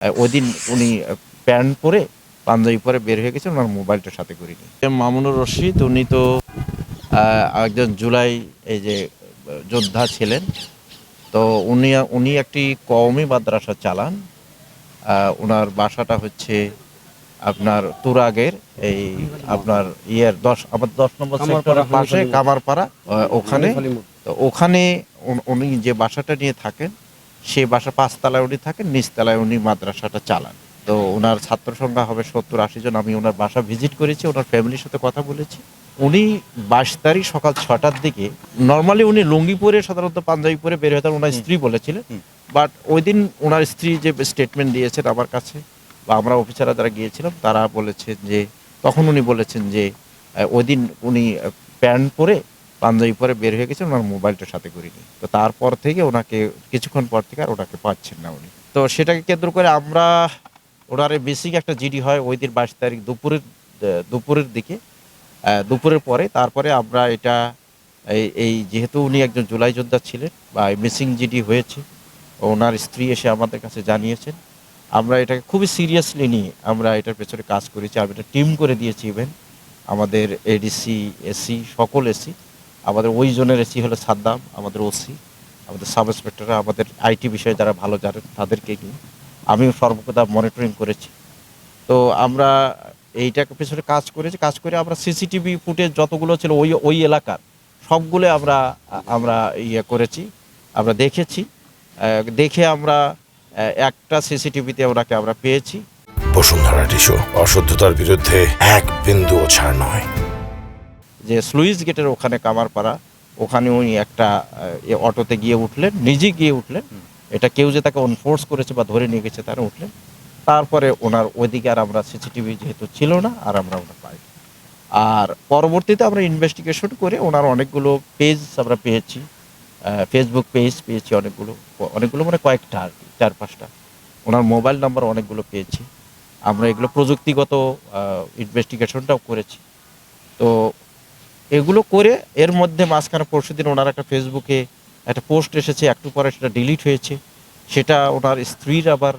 ওইদিন উনি প্যান্ট পরে পাঞ্জাবি পরে বের হয়ে গেছেন, ওনার মোবাইলটা সাথে করিনি। মামুনুর রশিদ উনি তো একজন জুলাই এই যে যোদ্ধা ছিলেন। তো উনি একটি কওমি মাদ্রাসা চালান। ওনার বাসাটা হচ্ছে আপনার তুরাগের এই আপনার আমার 10 নম্বর সেক্টরের পাশে কামারপাড়া ওখানে। তো ওখানে উনি যে বাসাটা নিয়ে থাকেন সেই বাসা 5 তলায় উনি থাকেন, নিচতলায় উনি মাদ্রাসাটা চালান। তো ওনার ছাত্র সংখ্যা হবে 70-80 জন। আমি ওনার বাসা ভিজিট করেছি, ওনার ফ্যামিলির সাথে কথা বলেছি। উনি 22 তারিখ সকাল 6টার দিকে নর্মালি উনি লুঙ্গি পরে সাধারণত পাঞ্জাবি পরে বের হতেন, ওনার স্ত্রী বলেছিলেন। বাট ওই দিন ওনার স্ত্রী যে স্টেটমেন্ট দিয়েছেন আমার কাছে বা আমরা অফিসাররা যারা গিয়েছিলাম তারা বলেছেন যে তখন উনি বলেছেন যে ওই দিন উনি প্যান্ট পরে পাঞ্জাবি পরে বের হয়ে গেছেন, ওনার মোবাইলটা সাথে করিনি। তো তারপর থেকে ওনাকে কিছুক্ষণ পর থেকে আর ওনাকে পাচ্ছেন না উনি। তো সেটাকে কেন্দ্র করে আমরা ওনার বেসিক একটা জিডি হয় ওই দিন 22 তারিখ দুপুরের দিকে, দুপুরের পরে তারপরে আমরা এটা এই যেহেতু উনি একজন জুলাই যোদ্ধা ছিলেন বা মিসিং জিডি হয়েছে, ওনার স্ত্রী এসে আমাদের কাছে জানিয়েছেন। আমরা এটাকে খুবই সিরিয়াসলি নিয়ে আমরা এটার পেছনে কাজ করেছি। আমি এটা টিম করে দিয়েছি। ইভেন আমাদের এডিসি, এসি, সকল এসি, আমাদের ওই জোনের এসি হলো সাদ্দাম, আমাদের ওসি, আমাদের সাব ইন্সপেক্টররা, আমাদের আইটি বিষয়ে যারা ভালো জানেন তাদেরকে নিয়ে আমিও সর্বদা মনিটরিং করেছি। তো আমরা এইটাকে পেছনে কাজ করে আমরা সিসিটিভি ফুটেজ যতগুলো ছিল ওই এলাকার সবগুলো আমরা করেছি, আমরা দেখেছি। দেখে আমরা একটা সিসিটিভিতে ওনাকে আমরা পেয়েছি। বসুন্ধরা টিস্যু, অশুদ্ধতার বিরুদ্ধে এক বিন্দুও ছাড় নয়। যে স্লুইস গেটের ওখানে কামারপাড়া, ওখানে উনি একটা অটোতে গিয়ে উঠলেন, নিজে গিয়ে উঠলেন। এটা কেউ যে তাকে অনফোর্স করেছে বা ধরে নিয়ে গেছে তারা উঠলেন। তারপরে ওনার ওইদিকে আর আমরা সিসিটিভি যেহেতু ছিল না আর আমরা পাই। আর পরবর্তীতে আমরা ইনভেস্টিগেশন করে ওনার অনেকগুলো পেজ আমরা পেয়েছি, ফেসবুক পেজ পেয়েছি অনেকগুলো মানে কয়েকটা আর কি, 4-5টা। ওনার মোবাইল নাম্বার অনেকগুলো পেয়েছি। আমরা এগুলো প্রযুক্তিগত ইনভেস্টিগেশনটাও করেছি। তো এগুলো করে এর মধ্যে মাঝখানে পরশুদিন ওনার একটা ফেসবুকে একটা পোস্ট এসেছে, একটু পরে সেটা ডিলিট হয়েছে। সেটা ওনার স্ত্রীর আবার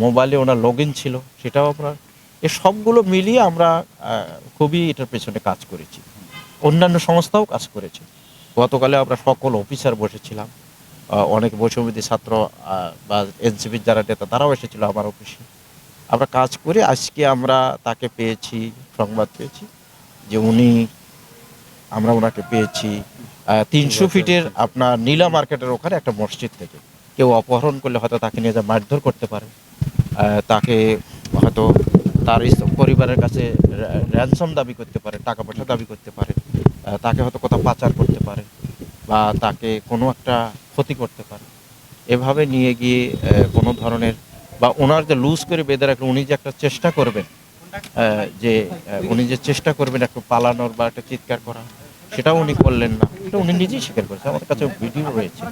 মোবাইলে ওনার লগ ইন ছিল, সেটাও আমরা এ সবগুলো মিলিয়ে আমরা খুবই এটার পেছনে কাজ করেছি। অন্যান্য সংস্থাও কাজ করেছে। গতকালে আমরা সকল অফিসার বসেছিলাম, অনেক বৈষম্যবিধি ছাত্র বা এনসিপির যারা নেতা তারাও এসেছিল আমার অফিসে। আমরা কাজ করে আজকে আমরা তাকে পেয়েছি, সংবাদ পেয়েছি যে আমরা ওনাকে পেয়েছি 300 ফিটের আপনার নীলা মার্কেটের ওখানে একটা মসজিদ থেকে। কেউ অপহরণ করলে হয়তো তাকে নিয়ে যা মারধর করতে পারে, তাকে হয়তো তার পরিবারের কাছে র্যানসম দাবি করতে পারে, টাকা পয়সা দাবি করতে পারে, তাকে হয়তো কোথাও পাচার করতে পারে বা তাকে কোনো একটা ক্ষতি করতে পারে। এভাবে নিয়ে গিয়ে কোনো ধরনের বা ওনার যে লুজ করে বেঁধে রাখলে উনি যে একটা চেষ্টা করবেন, উনি যে চেষ্টা করবেন একটু পালানোর বা একটা চিৎকার করা, সেটাও উনি করলেন না। এটা উনি নিজেই স্বীকার করেছেন, আমাদের কাছে ভিডিও রয়েছে।